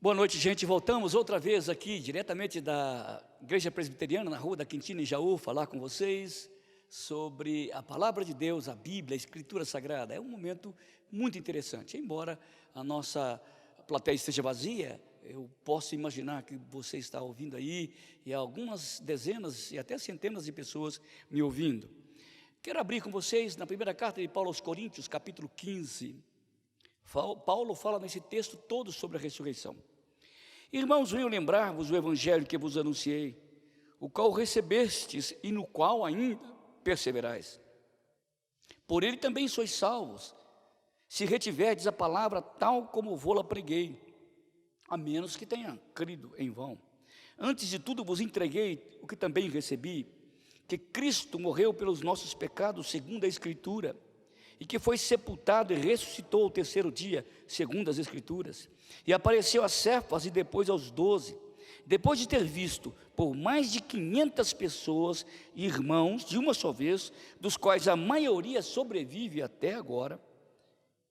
Boa noite, gente. Voltamos outra vez aqui, diretamente da Igreja Presbiteriana, na Rua da Quintina, em Jaú, falar com vocês sobre a Palavra de Deus, a Bíblia, a Escritura Sagrada. É um momento muito interessante. Embora a nossa plateia esteja vazia, eu posso imaginar que você está ouvindo aí, e há algumas dezenas e até centenas de pessoas me ouvindo. Quero abrir com vocês na primeira carta de Paulo aos Coríntios, capítulo 15. Paulo fala nesse texto todo sobre a ressurreição. Irmãos, venho lembrar-vos o evangelho que vos anunciei, o qual recebestes e no qual ainda perseverais. Por ele também sois salvos, se retiverdes a palavra tal como vô-la preguei, a menos que tenha crido em vão. Antes de tudo vos entreguei o que também recebi, que Cristo morreu pelos nossos pecados segundo a Escritura, e que foi sepultado e ressuscitou ao terceiro dia, segundo as Escrituras, e apareceu a Cefas e depois aos 12, depois de ter visto por mais de 500 pessoas e irmãos de uma só vez, dos quais a maioria sobrevive até agora,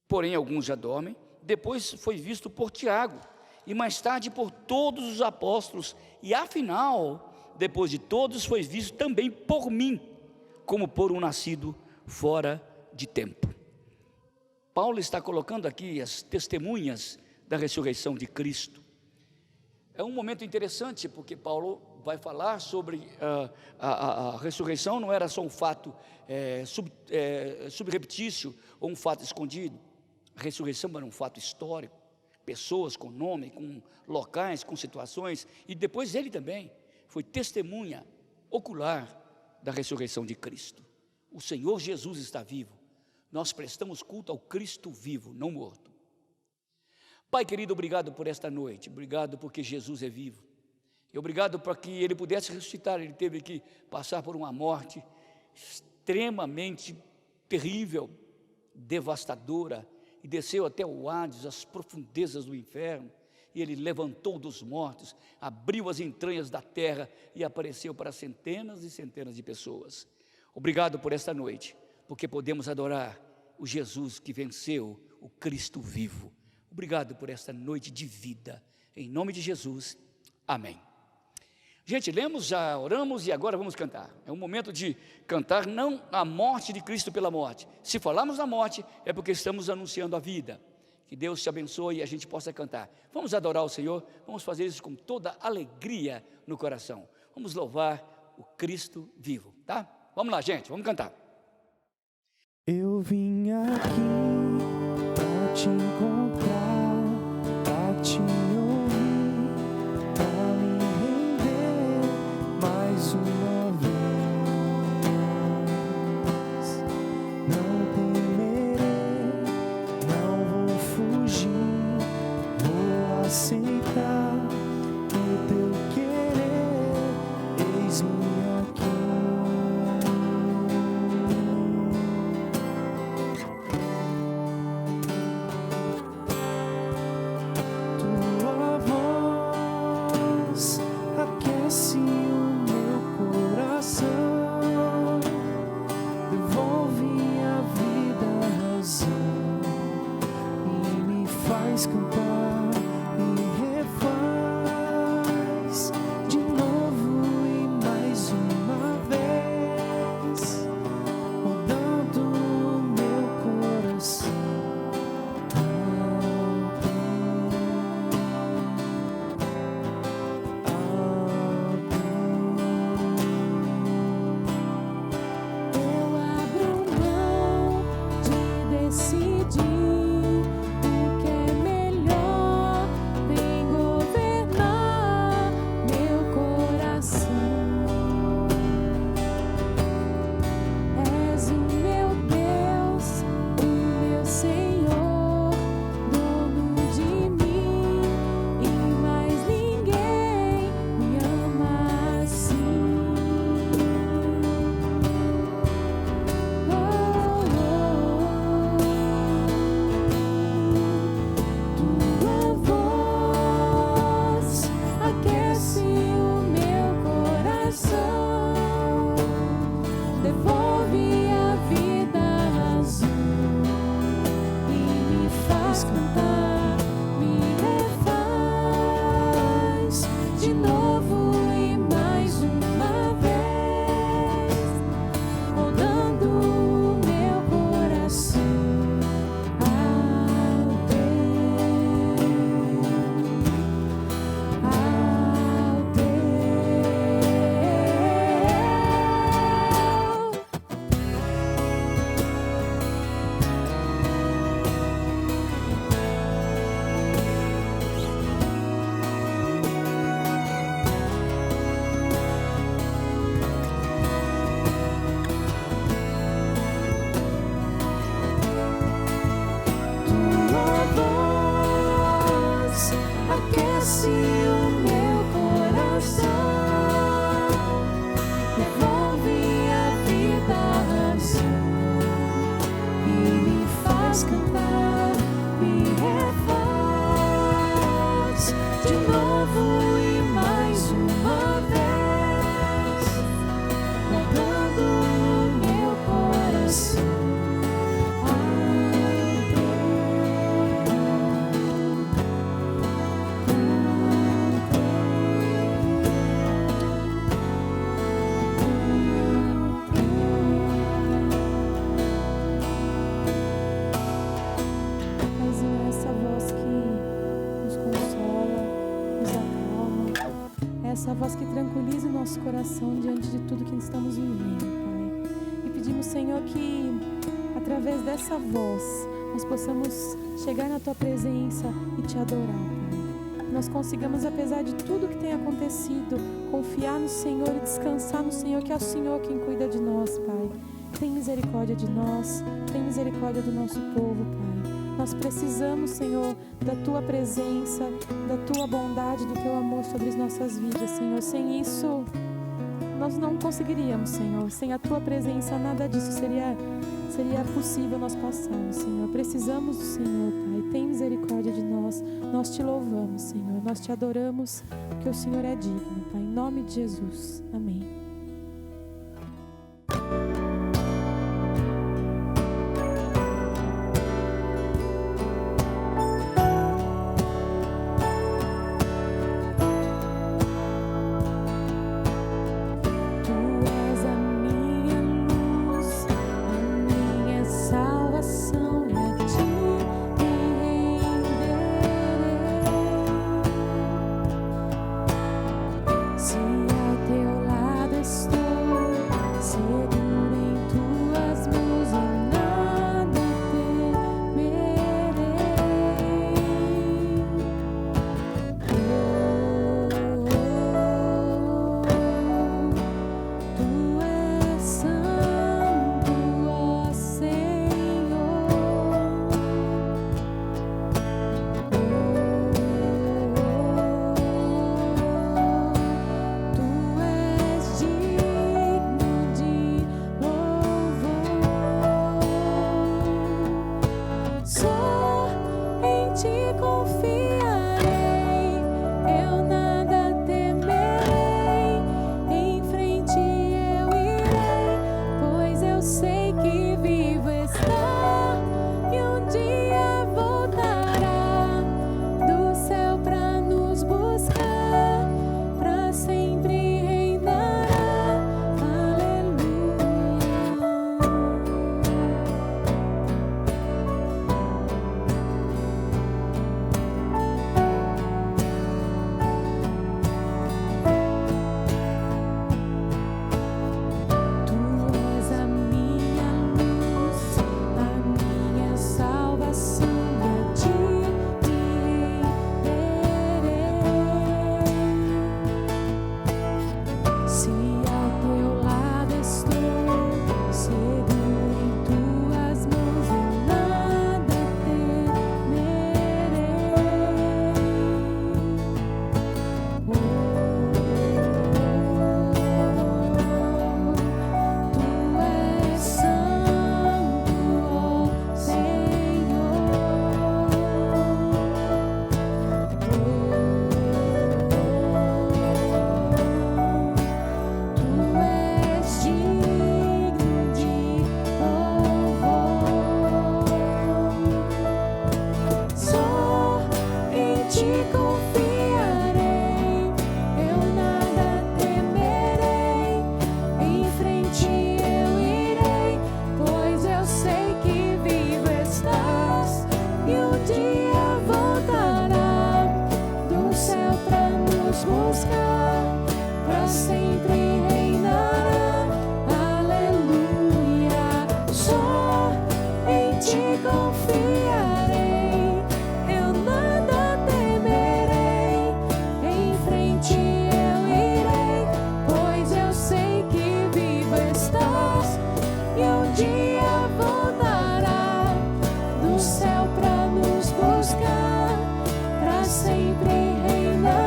porém alguns já dormem. Depois foi visto por Tiago, e mais tarde por todos os apóstolos, e afinal, depois de todos, foi visto também por mim, como por um nascido fora de tempo. Paulo está colocando aqui as testemunhas da ressurreição de Cristo. É um momento interessante, porque Paulo vai falar sobre a ressurreição. Não era só um fato subreptício ou um fato escondido. A ressurreição era um fato histórico, pessoas com nome, com locais, com situações, e depois ele também foi testemunha ocular da ressurreição de Cristo. O Senhor Jesus está vivo. Nós prestamos culto ao Cristo vivo, não morto. Pai querido, obrigado por esta noite, obrigado porque Jesus é vivo, e obrigado para que Ele pudesse ressuscitar. Ele teve que passar por uma morte extremamente terrível, devastadora, e desceu até o Hades, as profundezas do inferno, e Ele levantou dos mortos, abriu as entranhas da terra e apareceu para centenas e centenas de pessoas. Obrigado por esta noite, porque podemos adorar o Jesus que venceu, o Cristo vivo. Obrigado por esta noite de vida, em nome de Jesus, amém. Gente, lemos, já oramos e agora vamos cantar. É um momento de cantar não a morte de Cristo pela morte. Se falarmos da morte, é porque estamos anunciando a vida. Que Deus te abençoe e a gente possa cantar. Vamos adorar o Senhor, vamos fazer isso com toda alegria no coração. Vamos louvar o Cristo vivo, tá? Vamos lá, gente, vamos cantar. Eu vim aqui pra te encontrar, pra te ouvir, pra me render mais uma vez. Não temerei, não vou fugir, vou aceitar o teu querer. Eis-me aqui. Aquece o meu coração, devolve a vida, a razão, e me faz cantar e o meu coração, devolve a vida assim e me faz cantar, me refaz de novo e mais uma vez, mudando o meu coração. Paizinho, essa voz que nos consola, nos acalma, é essa voz que tranquiliza o nosso coração diante de tudo que estamos vivendo, Pai. E pedimos, Senhor, que através dessa voz nós possamos chegar na Tua presença e Te adorar, Pai. Que nós consigamos, apesar de tudo que tem acontecido, confiar no Senhor e descansar no Senhor, que é o Senhor quem cuida de nós, Pai. Tem misericórdia de nós, tem misericórdia do nosso povo, Pai. Nós precisamos, Senhor, da Tua presença, da Tua bondade, do Teu amor sobre as nossas vidas, Senhor. Sem isso, nós não conseguiríamos, Senhor. Sem a Tua presença, nada disso seria possível nós passarmos, Senhor. Precisamos do Senhor, Pai. Tem misericórdia de nós. Nós Te louvamos, Senhor. Nós Te adoramos, porque o Senhor é digno, Pai. Em nome de Jesus. Amém. Tu és a minha luz, a minha salvação, e a Ti me renderei. Se ao Teu lado estou, seguro em Tuas mãos, e nada temerei. Tu és santo, ó Senhor. Tu és digno de louvor. Só em Ti confiarei, eu nada temerei. Em frente eu irei, pois eu sei que vivo está e um dia voltará do céu pra nos buscar, pra sempre reinará. Aleluia. Tu és a minha luz, a minha salvação, e a Ti me renderei. Se ao Teu lado estou, seguro em Tuas mãos, eu nada temerei. Tu és santo, ó Senhor. Tu és digno de louvor. Só em Ti confiarei, eu nada temerei. Em frente eu irei, pois eu sei que vivo estás e um dia voltará do céu pra nos buscar, pra sempre reinará. Aleluia. Só em Ti confiarei, eu nada temerei. Em frente eu irei, pois eu sei que vivo estás e um dia voltará do céu pra nos buscar, pra sempre reinar.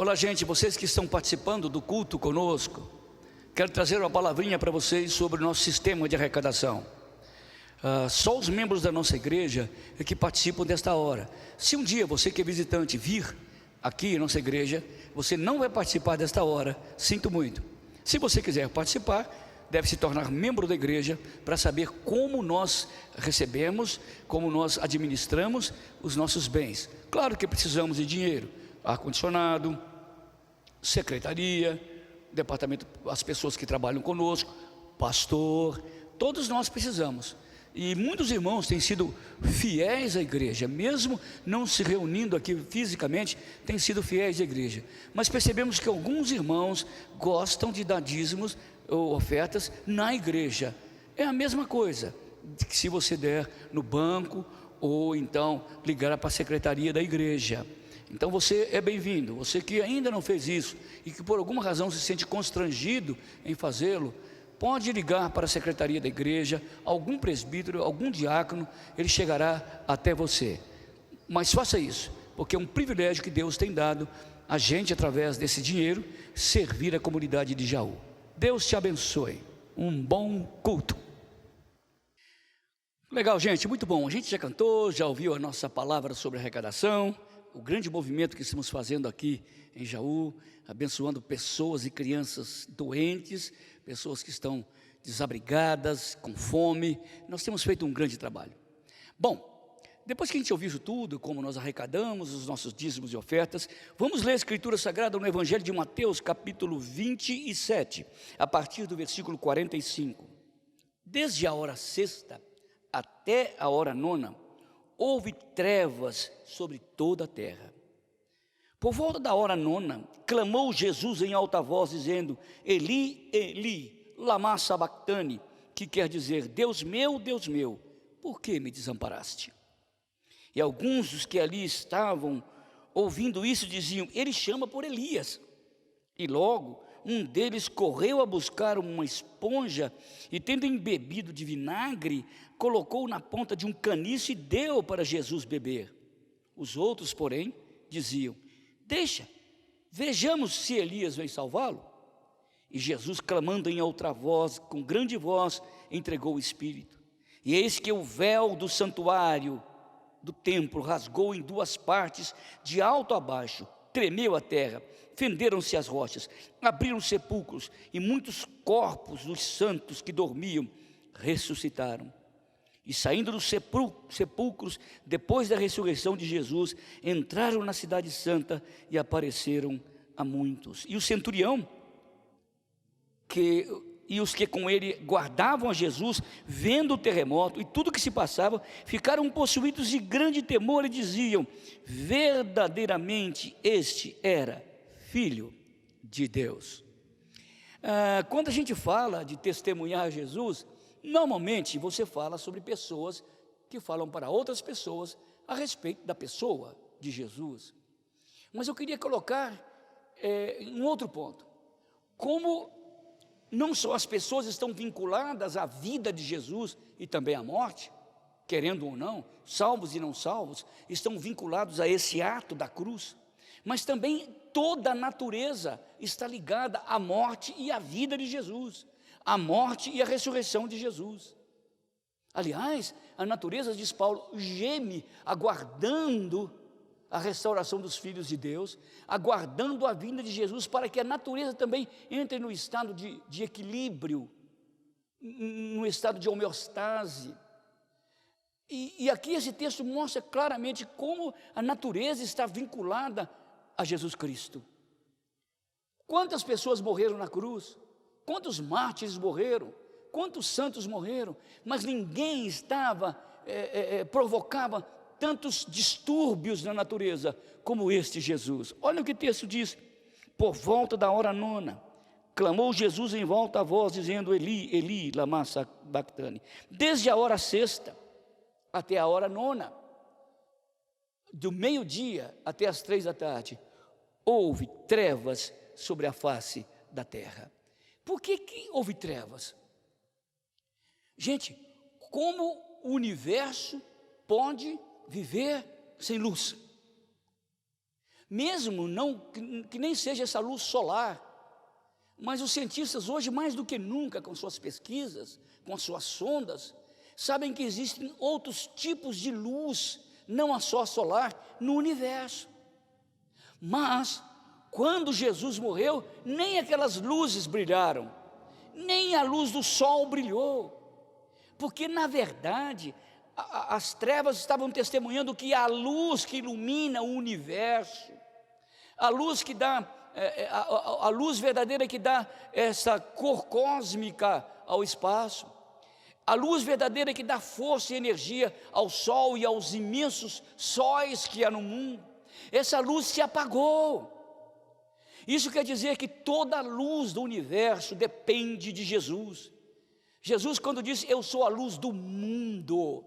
Olá, gente, vocês que estão participando do culto conosco, quero trazer uma palavrinha para vocês sobre o nosso sistema de arrecadação. Só os membros da nossa igreja é que participam desta hora. Se um dia você que é visitante vir aqui em nossa igreja, você não vai participar desta hora, sinto muito. Se você quiser participar, deve se tornar membro da igreja para saber como nós recebemos, como nós administramos os nossos bens. Claro que precisamos de dinheiro, ar-condicionado, secretaria, departamento, as pessoas que trabalham conosco, pastor, todos nós precisamos. E muitos irmãos têm sido fiéis à igreja, mesmo não se reunindo aqui fisicamente, têm sido fiéis à igreja. Mas percebemos que alguns irmãos gostam de dar dízimos ou ofertas na igreja. É a mesma coisa que se você der no banco ou então ligar para a secretaria da igreja. Então você é bem-vindo. Você que ainda não fez isso e que por alguma razão se sente constrangido em fazê-lo, pode ligar para a secretaria da igreja, algum presbítero, algum diácono, ele chegará até você. Mas faça isso, porque é um privilégio que Deus tem dado a gente, através desse dinheiro, servir a comunidade de Jaú. Deus te abençoe. Um bom culto. Legal, gente, muito bom. A gente já cantou, já ouviu a nossa palavra sobre arrecadação, o grande movimento que estamos fazendo aqui em Jaú, abençoando pessoas e crianças doentes, pessoas que estão desabrigadas, com fome. Nós temos feito um grande trabalho. Bom, depois que a gente ouviu isso tudo, como nós arrecadamos os nossos dízimos e ofertas, vamos ler a Escritura Sagrada no Evangelho de Mateus, capítulo 27, a partir do versículo 45. Desde a hora sexta até a hora nona, houve trevas sobre toda a terra. Por volta da hora nona, clamou Jesus em alta voz, dizendo: Eli, Eli, lama sabactani, que quer dizer: Deus meu, por que me desamparaste? E alguns dos que ali estavam, ouvindo isso, diziam: ele chama por Elias. E logo um deles correu a buscar uma esponja e, tendo embebido de vinagre, colocou na ponta de um caniço e deu para Jesus beber. Os outros, porém, diziam: deixa, vejamos se Elias vem salvá-lo. E Jesus, clamando em outra voz, com grande voz, entregou o Espírito. E eis que o véu do santuário do templo rasgou em duas partes, de alto a baixo, tremeu a terra, fenderam-se as rochas, abriram sepulcros, e muitos corpos dos santos que dormiam ressuscitaram. E saindo dos sepulcros, depois da ressurreição de Jesus, entraram na cidade santa e apareceram a muitos. E o centurião, e os que com ele guardavam a Jesus, vendo o terremoto e tudo o que se passava, ficaram possuídos de grande temor e diziam: verdadeiramente este era Filho de Deus. Quando a gente fala de testemunhar Jesus, normalmente você fala sobre pessoas que falam para outras pessoas a respeito da pessoa de Jesus. Mas eu queria colocar um outro ponto. Como não só as pessoas estão vinculadas à vida de Jesus e também à morte, querendo ou não, salvos e não salvos, estão vinculados a esse ato da cruz, mas também toda a natureza está ligada à morte e à vida de Jesus, à morte e à ressurreição de Jesus. Aliás, a natureza, diz Paulo, geme aguardando a restauração dos filhos de Deus, aguardando a vinda de Jesus, para que a natureza também entre no estado de equilíbrio, no estado de homeostase. E aqui esse texto mostra claramente como a natureza está vinculada a Jesus Cristo. Quantas pessoas morreram na cruz? Quantos mártires morreram? Quantos santos morreram? Mas ninguém provocava tantos distúrbios na natureza como este Jesus. Olha o que o texto diz: por volta da hora nona, clamou Jesus em volta a voz, dizendo: Eli, Eli, lama sabactani. Desde a hora sexta até a hora nona, do meio-dia até as 3 da tarde, houve trevas sobre a face da terra. Por que houve trevas? Gente, como o universo pode viver sem luz? mesmo não que nem seja essa luz solar, mas os cientistas hoje, mais do que nunca, com suas pesquisas, com suas sondas, sabem que existem outros tipos de luz, não a só solar, no universo. Mas, quando Jesus morreu, nem aquelas luzes brilharam, nem a luz do sol brilhou, porque na verdade as trevas estavam testemunhando que a luz que ilumina o universo, a luz que dá, a luz verdadeira que dá essa cor cósmica ao espaço, a luz verdadeira que dá força e energia ao sol e aos imensos sóis que há no mundo, essa luz se apagou. Isso quer dizer que toda a luz do universo depende de Jesus. Jesus, quando disse, eu sou a luz do mundo,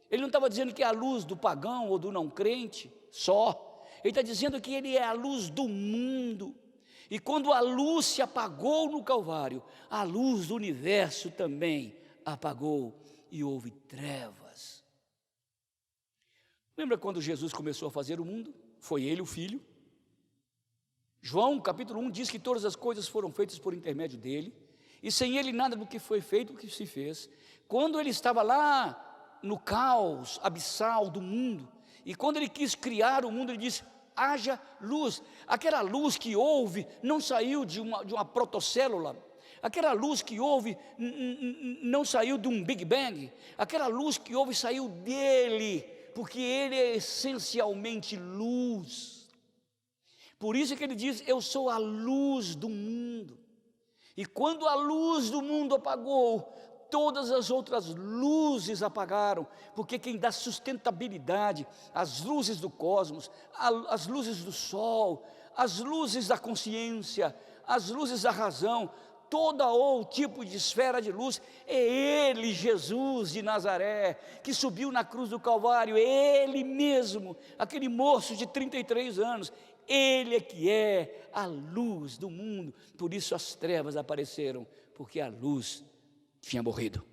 ele não estava dizendo que é a luz do pagão ou do não crente só, ele está dizendo que ele é a luz do mundo. E quando a luz se apagou no Calvário, a luz do universo também apagou e houve trevas. Lembra quando Jesus começou a fazer o mundo? Foi ele o Filho. João capítulo 1 diz que todas as coisas foram feitas por intermédio dele, e sem ele nada do que foi feito, o que se fez. Quando ele estava lá no caos abissal do mundo, e quando ele quis criar o mundo, ele disse, haja luz. Aquela luz que houve não saiu de uma protocélula, aquela luz que houve não saiu de um Big Bang, aquela luz que houve saiu dele, porque ele é essencialmente luz. Por isso que ele diz, eu sou a luz do mundo. E quando a luz do mundo apagou, todas as outras luzes apagaram, porque quem dá sustentabilidade às luzes do cosmos, às luzes do sol, às luzes da consciência, às luzes da razão, todo ou tipo de esfera de luz, é Ele, Jesus de Nazaré, que subiu na cruz do Calvário, Ele mesmo, aquele moço de 33 anos, Ele é que é a luz do mundo. Por isso as trevas apareceram, porque a luz tinha morrido.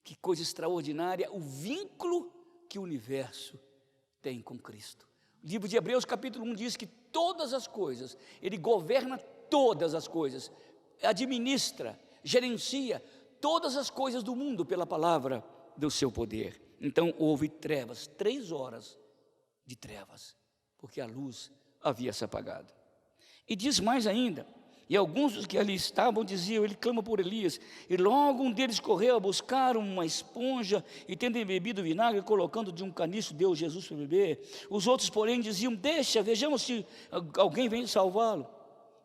Que coisa extraordinária o vínculo que o universo tem com Cristo. O livro de Hebreus capítulo 1 diz que todas as coisas, Ele governa todas as coisas, administra, gerencia todas as coisas do mundo pela palavra do seu poder. Então houve trevas, 3 horas de trevas, porque a luz havia se apagado. E diz mais ainda, e alguns dos que ali estavam diziam, ele clama por Elias, e logo um deles correu a buscar uma esponja, e tendo embebido vinagre, colocando de um caniço, deu Jesus para beber. Os outros porém diziam, deixa, vejamos se alguém vem salvá-lo.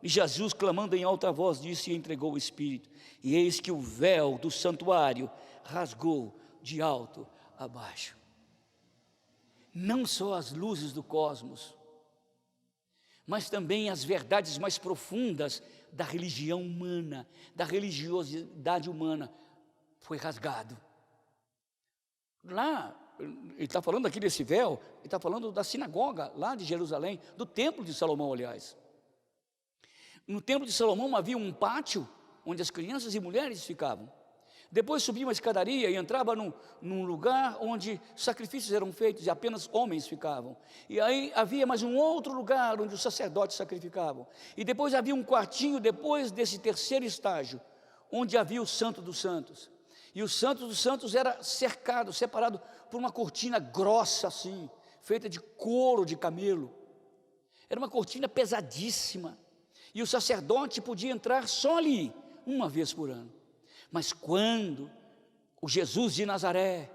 E Jesus, clamando em alta voz, disse e entregou o Espírito, e eis que o véu do santuário rasgou de alto a baixo. Não só as luzes do cosmos, mas também as verdades mais profundas da religião humana, da religiosidade humana, foi rasgado. Lá, ele está falando aqui desse véu, ele está falando da sinagoga, lá de Jerusalém, do templo de Salomão, aliás. No templo de Salomão havia um pátio, onde as crianças e mulheres ficavam. Depois subia uma escadaria e entrava num lugar onde sacrifícios eram feitos e apenas homens ficavam. E aí havia mais um outro lugar onde os sacerdotes sacrificavam. E depois havia um quartinho, depois desse terceiro estágio, onde havia o Santo dos Santos. E o Santo dos Santos era cercado, separado por uma cortina grossa assim, feita de couro de camelo. Era uma cortina pesadíssima. E o sacerdote podia entrar só ali, uma vez por ano. Mas quando o Jesus de Nazaré,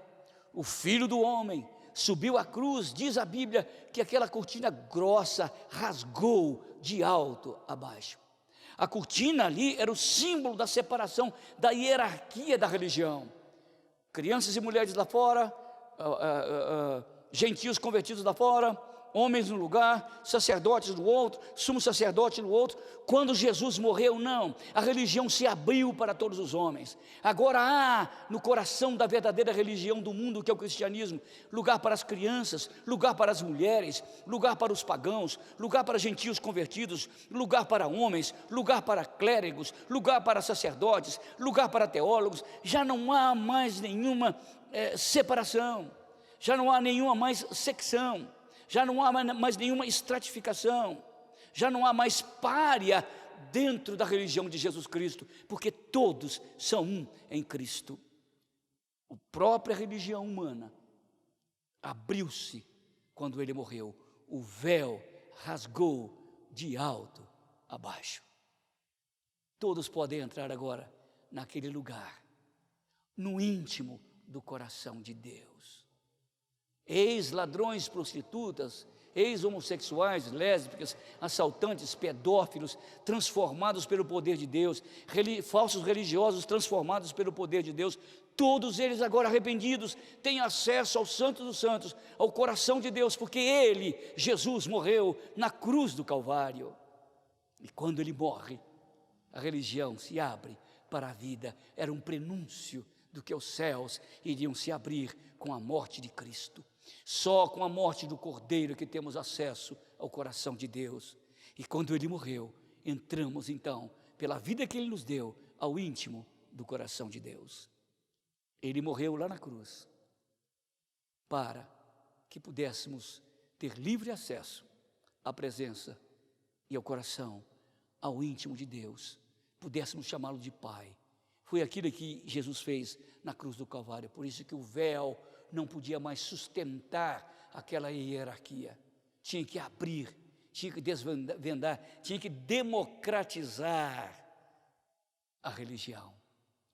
o Filho do Homem, subiu à cruz, diz a Bíblia que aquela cortina grossa rasgou de alto a baixo. A cortina ali era o símbolo da separação, da hierarquia da religião. Crianças e mulheres lá fora, gentios convertidos lá fora, homens no lugar, sacerdotes no outro, sumo sacerdote no outro. Quando Jesus morreu, não, a religião se abriu para todos os homens. Agora há no coração da verdadeira religião do mundo, que é o cristianismo, lugar para as crianças, lugar para as mulheres, lugar para os pagãos, lugar para gentios convertidos, lugar para homens, lugar para clérigos, lugar para sacerdotes, lugar para teólogos. Já não há mais nenhuma separação, já não há nenhuma mais secção. já não há mais nenhuma estratificação, já não há mais pária dentro da religião de Jesus Cristo, porque todos são um em Cristo. A própria religião humana abriu-se quando ele morreu, o véu rasgou de alto a baixo. Todos podem entrar agora naquele lugar, no íntimo do coração de Deus. Ex-ladrões, prostitutas, ex-homossexuais, lésbicas, assaltantes, pedófilos, transformados pelo poder de Deus, falsos religiosos transformados pelo poder de Deus, todos eles agora arrependidos, têm acesso ao Santo dos Santos, ao coração de Deus, porque Ele, Jesus, morreu na cruz do Calvário. E quando Ele morre, a religião se abre para a vida. Era um prenúncio do que os céus iriam se abrir com a morte de Cristo. Só com a morte do Cordeiro que temos acesso ao coração de Deus. E quando Ele morreu, entramos então, pela vida que Ele nos deu, ao íntimo do coração de Deus. Ele morreu lá na cruz, para que pudéssemos ter livre acesso à presença e ao coração, ao íntimo de Deus, pudéssemos chamá-lo de Pai. Foi aquilo que Jesus fez na cruz do Calvário, por isso que o véu não podia mais sustentar aquela hierarquia, tinha que abrir, tinha que desvendar, tinha que democratizar a religião.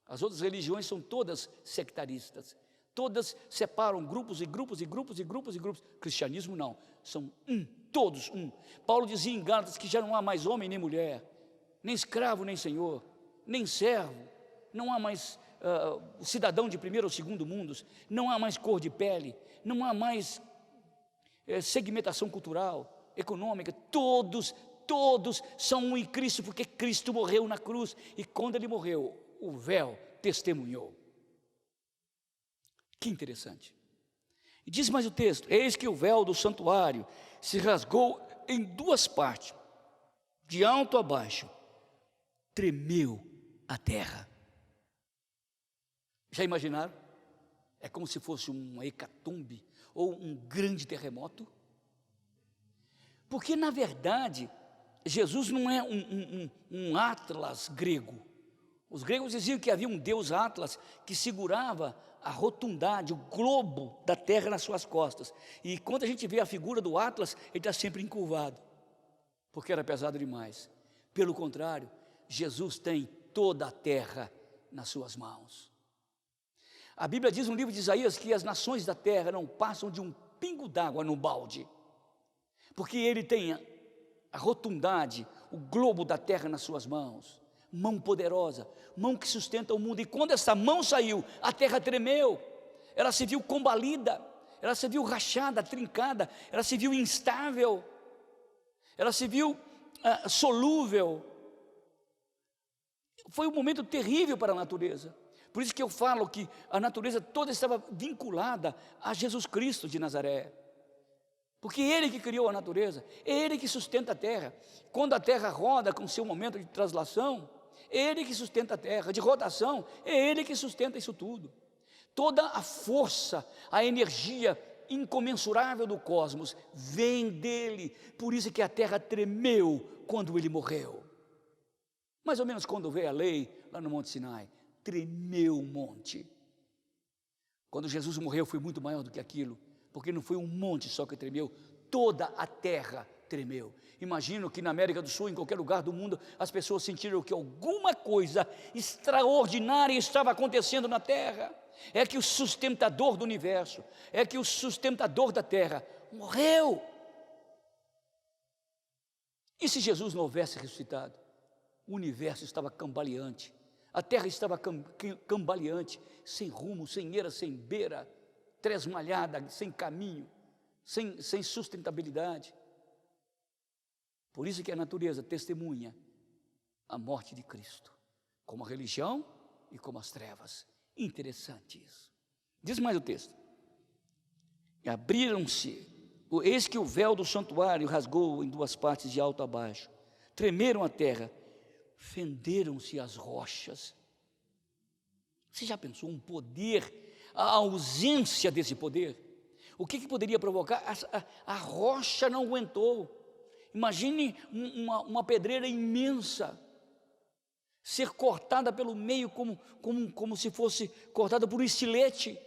As outras religiões são todas sectaristas, todas separam grupos e grupos e grupos e grupos e grupos. Cristianismo não, são todos um. Paulo dizia em Gálatas que já não há mais homem nem mulher, nem escravo nem senhor, nem servo, não há mais cidadão de primeiro ou segundo mundos, não há mais cor de pele, não há mais segmentação cultural, econômica, todos são um em Cristo, porque Cristo morreu na cruz, e quando Ele morreu, o véu testemunhou. Que interessante. E diz mais o texto: eis que o véu do santuário se rasgou em duas partes, de alto a baixo, tremeu a terra. Já imaginaram? É como se fosse uma hecatombe ou um grande terremoto. Porque na verdade, Jesus não é um Atlas grego. Os gregos diziam que havia um deus Atlas que segurava a rotundidade, o globo da terra nas suas costas. E quando a gente vê a figura do Atlas, ele está sempre encurvado, porque era pesado demais. Pelo contrário, Jesus tem toda a terra nas suas mãos. A Bíblia diz no livro de Isaías que as nações da terra não passam de um pingo d'água no balde, porque Ele tem a rotundidade, o globo da terra nas suas mãos. Mão poderosa, mão que sustenta o mundo. E quando essa mão saiu, a terra tremeu, ela se viu combalida, ela se viu rachada, trincada, ela se viu instável, ela se viu solúvel. Foi um momento terrível para a natureza. Por isso que eu falo que a natureza toda estava vinculada a Jesus Cristo de Nazaré, porque Ele que criou a natureza, é Ele que sustenta a terra. Quando a terra roda com seu momento de translação, é Ele que sustenta a terra, de rotação, é Ele que sustenta isso tudo. Toda a força, a energia incomensurável do cosmos vem dEle, por isso que a terra tremeu quando Ele morreu. Mais ou menos quando veio a lei lá no Monte Sinai, tremeu o monte. Quando Jesus morreu foi muito maior do que aquilo, porque não foi um monte só que tremeu, toda a terra tremeu. Imagino que na América do Sul, em qualquer lugar do mundo, as pessoas sentiram que alguma coisa extraordinária estava acontecendo na terra. É que o sustentador do universo, é que o sustentador da terra morreu. E se Jesus não houvesse ressuscitado? O universo estava cambaleante, a terra estava cambaleante, sem rumo, sem eira, sem beira, tresmalhada, sem caminho, sem sustentabilidade. Por isso que a natureza testemunha a morte de Cristo, como a religião e como as trevas. Interessante isso. Diz mais o texto: e abriram-se, eis que o véu do santuário rasgou em duas partes, de alto a baixo, tremeram a terra, fenderam-se as rochas. Você já pensou um poder, a ausência desse poder? O que poderia provocar? A rocha não aguentou. Imagine uma pedreira imensa ser cortada pelo meio como se fosse cortada por um estilete.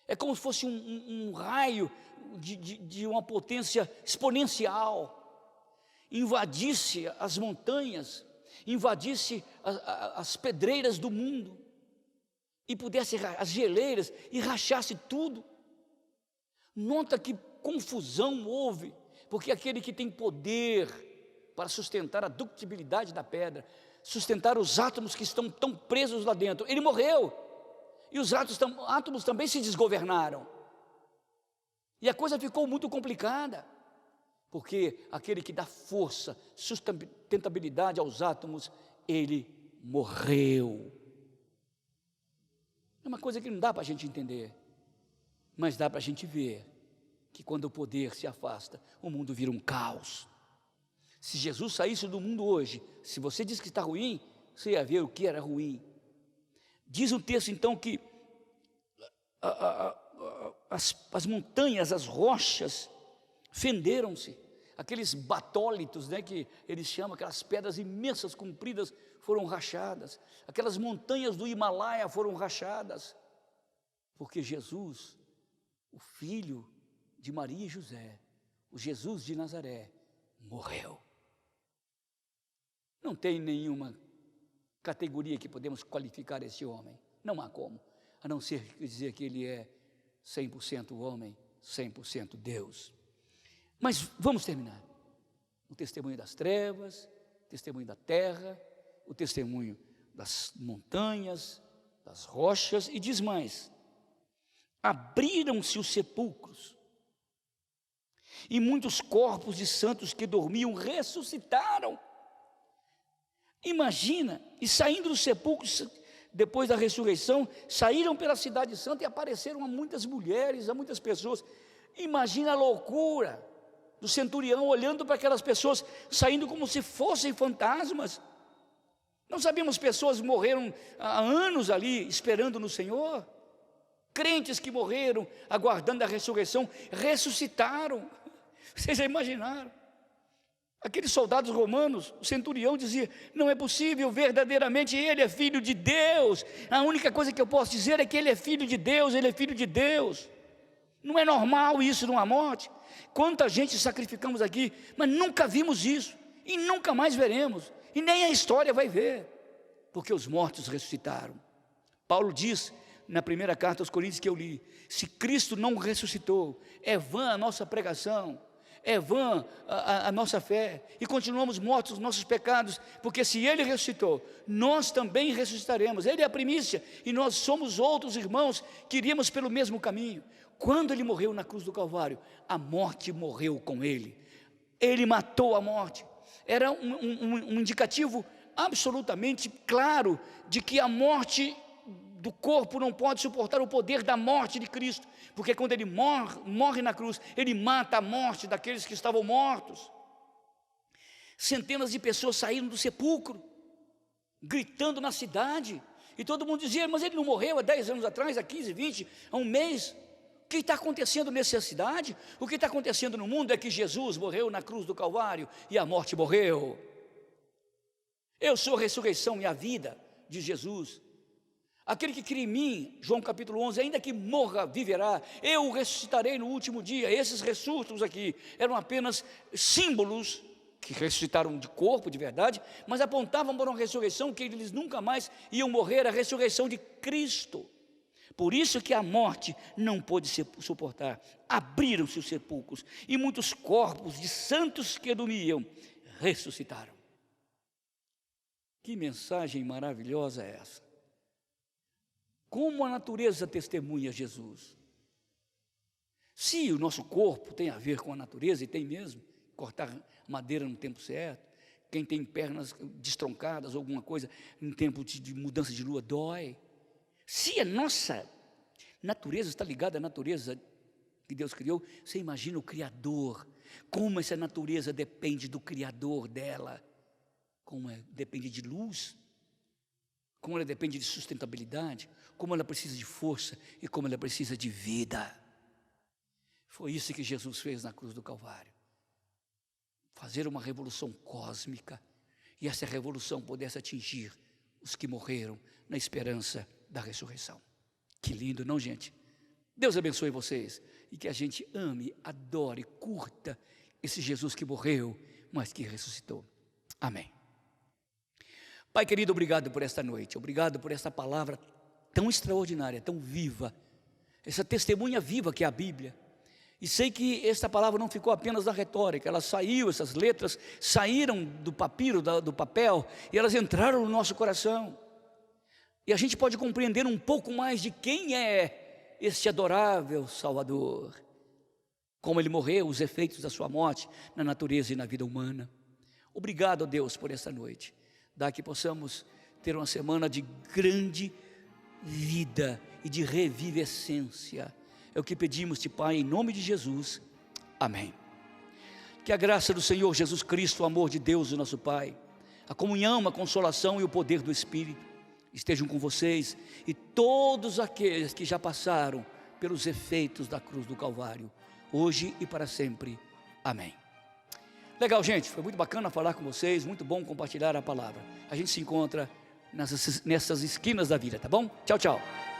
É como se fosse um raio de uma potência exponencial. Invadisse as montanhas, invadisse as pedreiras do mundo, e pudesse as geleiras, e rachasse tudo. Nota que confusão houve, porque aquele que tem poder para sustentar a ductibilidade da pedra, sustentar os átomos que estão tão presos lá dentro, ele morreu, e os átomos também se desgovernaram, e a coisa ficou muito complicada, porque aquele que dá força, sustentabilidade aos átomos, ele morreu. É uma coisa que não dá para a gente entender, mas dá para a gente ver que quando o poder se afasta, o mundo vira um caos. Se Jesus saísse do mundo hoje, se você diz que está ruim, você ia ver o que era ruim. Diz o texto então que as montanhas, as rochas, fenderam-se. Aqueles batólitos, que eles chamam, aquelas pedras imensas, compridas, foram rachadas. Aquelas montanhas do Himalaia foram rachadas. Porque Jesus, o filho de Maria e José, o Jesus de Nazaré, morreu. Não tem nenhuma categoria que podemos qualificar esse homem. Não há como, a não ser dizer que ele é 100% homem, 100% Deus. Mas vamos terminar. O testemunho das trevas, o testemunho da terra, o testemunho das montanhas, das rochas, e diz mais: abriram-se os sepulcros, e muitos corpos de santos que dormiam ressuscitaram. Imagina, e saindo dos sepulcros, depois da ressurreição, saíram pela cidade santa e apareceram a muitas mulheres, a muitas pessoas. Imagina a loucura do centurião olhando para aquelas pessoas, saindo como se fossem fantasmas. Não sabemos, pessoas morreram há anos ali, esperando no Senhor. Crentes que morreram, aguardando a ressurreição, ressuscitaram. Vocês já imaginaram? Aqueles soldados romanos, o centurião dizia: não é possível, verdadeiramente ele é filho de Deus. A única coisa que eu posso dizer é que ele é filho de Deus, ele é filho de Deus. Não é normal isso numa morte. Quanta gente sacrificamos aqui, mas nunca vimos isso, e nunca mais veremos, e nem a história vai ver, porque os mortos ressuscitaram. Paulo diz na primeira carta aos Coríntios que eu li: se Cristo não ressuscitou, é vã a nossa pregação, é vã a nossa fé, e continuamos mortos nos nossos pecados, porque se Ele ressuscitou, nós também ressuscitaremos. Ele é a primícia, e nós somos outros irmãos que iríamos pelo mesmo caminho. Quando Ele morreu na cruz do Calvário, a morte morreu com Ele, Ele matou a morte. Era um indicativo absolutamente claro de que a morte do corpo não pode suportar o poder da morte de Cristo, porque quando Ele morre na cruz, Ele mata a morte daqueles que estavam mortos. Centenas de pessoas saíram do sepulcro, gritando na cidade, e todo mundo dizia: mas ele não morreu há 10 anos atrás, há 15, 20, há um mês? O que está acontecendo nessa cidade? O que está acontecendo no mundo é que Jesus morreu na cruz do Calvário, e a morte morreu. Eu sou a ressurreição e a vida de Jesus. Aquele que crê em mim, João capítulo 11, ainda que morra, viverá. Eu o ressuscitarei no último dia. Esses ressuscitos aqui eram apenas símbolos que ressuscitaram de corpo, de verdade, mas apontavam para uma ressurreição que eles nunca mais iam morrer, a ressurreição de Cristo. Por isso que a morte não pôde suportar. Abriram-se os sepulcros, e muitos corpos de santos que dormiam ressuscitaram. Que mensagem maravilhosa é essa? Como a natureza testemunha Jesus. Se o nosso corpo tem a ver com a natureza, e tem mesmo, cortar madeira no tempo certo, quem tem pernas destroncadas, alguma coisa, em tempo de mudança de lua, dói. Se a nossa natureza está ligada à natureza que Deus criou, você imagina o Criador, como essa natureza depende do Criador dela, como depende de luz, como ela depende de sustentabilidade, como ela precisa de força e como ela precisa de vida. Foi isso que Jesus fez na cruz do Calvário. Fazer uma revolução cósmica, e essa revolução pudesse atingir os que morreram na esperança da ressurreição. Que lindo, não, gente? Deus abençoe vocês, e que a gente ame, adore, curta esse Jesus que morreu, mas que ressuscitou. Amém. Pai querido, obrigado por esta noite, obrigado por esta palavra tão extraordinária, tão viva, essa testemunha viva que é a Bíblia. E sei que esta palavra não ficou apenas na retórica, ela saiu, essas letras saíram do papiro, do papel, e elas entraram no nosso coração. E a gente pode compreender um pouco mais de quem é este adorável Salvador, como ele morreu, os efeitos da sua morte na natureza e na vida humana. Obrigado, Deus, por esta noite. Dá que possamos ter uma semana de grande vida e de revivescência. É o que pedimos-te, Pai, em nome de Jesus. Amém. Que a graça do Senhor Jesus Cristo, o amor de Deus, o nosso Pai, a comunhão, a consolação e o poder do Espírito estejam com vocês e todos aqueles que já passaram pelos efeitos da cruz do Calvário, hoje e para sempre. Amém. Legal, gente, foi muito bacana falar com vocês, muito bom compartilhar a palavra. A gente se encontra nessas esquinas da vida, tá bom? Tchau, tchau.